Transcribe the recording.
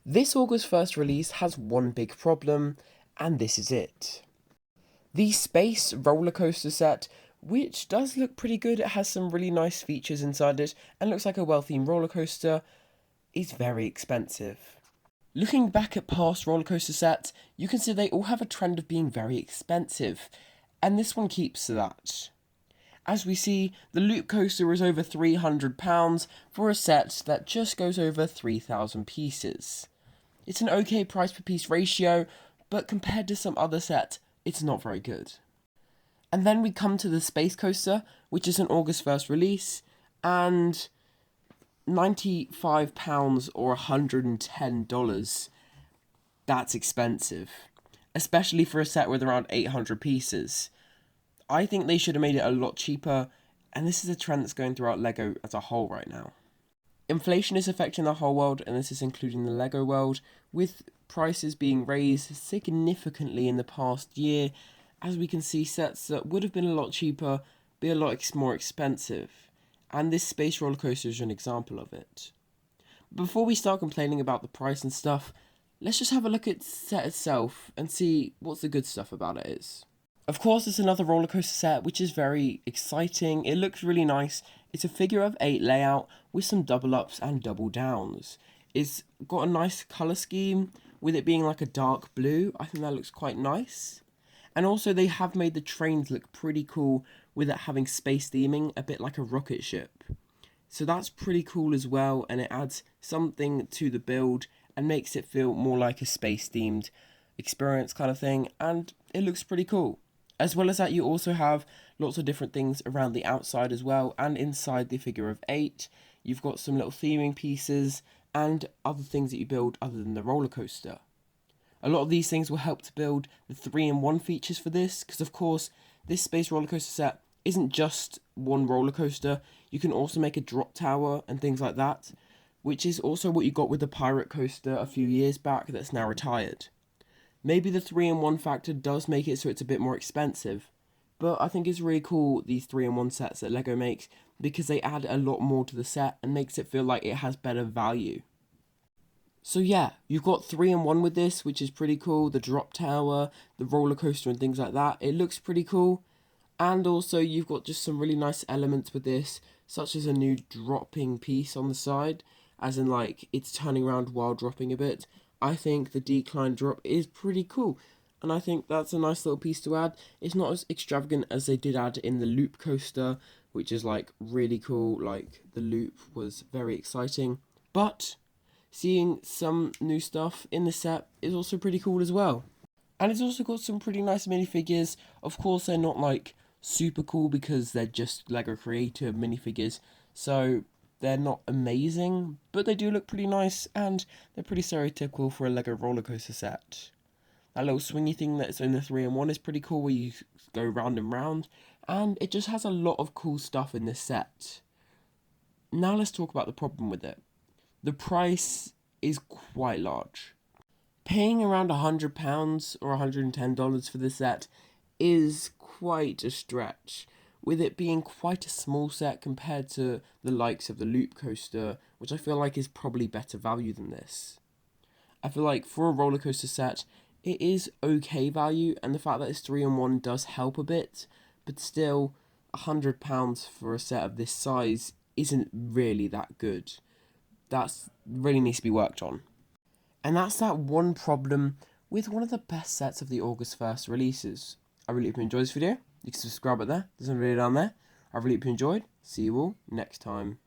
This August 1st release has one big problem, and this is it. The Space Roller Coaster set, which does look pretty good, it has some really nice features inside it, and looks like a well-themed roller coaster, is very expensive. Looking back at past roller coaster sets, you can see they all have a trend of being very expensive, and this one keeps that. As we see, the Loop Coaster is over £300 for a set that just goes over 3,000 pieces. It's an okay price per piece ratio, but compared to some other sets, it's not very good. And then we come to the Space Coaster, which is an August 1st release, and £95 or $110. That's expensive, especially for a set with around 800 pieces. I think they should have made it a lot cheaper, and this is a trend that's going throughout LEGO as a whole right now. Inflation is affecting the whole world, and this is including the LEGO world, with prices being raised significantly in the past year, as we can see sets that would have been a lot cheaper be a lot more expensive, and this Space Roller Coaster is an example of it. Before we start complaining about the price and stuff, let's just have a look at the set itself and see what the good stuff about it is. Of course, it's another roller coaster set, which is very exciting. It looks really nice. It's a figure of 8 layout with some double ups and double downs. It's got a nice colour scheme with it being like a dark blue. I think that looks quite nice. And also they have made the trains look pretty cool with it having space theming, a bit like a rocket ship. So that's pretty cool as well, and it adds something to the build and makes it feel more like a space themed experience kind of thing, and it looks pretty cool. As well as that, you also have lots of different things around the outside as well, and inside the figure of 8, you've got some little theming pieces and other things that you build other than the roller coaster. A lot of these things will help to build the 3-in-1 features for this, because of course, this Space Roller Coaster set isn't just one roller coaster. You can also make a drop tower and things like that, which is also what you got with the Pirate Coaster a few years back that's now retired. Maybe the 3-in-1 factor does make it so it's a bit more expensive, but I think it's really cool, these 3-in-1 sets that LEGO makes, because they add a lot more to the set and makes it feel like it has better value. So yeah, you've got 3-in-1 with this, which is pretty cool. The drop tower, the roller coaster and things like that. It looks pretty cool. And also you've got just some really nice elements with this, such as a new dropping piece on the side, as in like it's turning around while dropping a bit. I think the decline drop is pretty cool, and I think that's a nice little piece to add. It's not as extravagant as they did add in the Loop Coaster, which is like really cool. Like the Loop was very exciting, but seeing some new stuff in the set is also pretty cool as well. And it's also got some pretty nice minifigures. Of course, they're not like super cool because they're just LEGO Creator minifigures, so they're not amazing, but they do look pretty nice, and they're pretty stereotypical for a LEGO roller coaster set. That little swingy thing that's in the 3-in-1 is pretty cool, where you go round and round, and it just has a lot of cool stuff in this set. Now let's talk about the problem with it. The price is quite large. Paying around £100 or $110 for this set is quite a stretch, with it being quite a small set compared to the likes of the Loop Coaster, which I feel like is probably better value than this. I feel like for a roller coaster set, it is okay value, and the fact that it's 3-in-1 does help a bit, but still, £100 for a set of this size isn't really that good. That's really needs to be worked on. And that's that one problem with one of the best sets of the August 1st releases. I really hope you enjoyed this video. You can subscribe right there. There's a video down there. I really hope you enjoyed. See you all next time.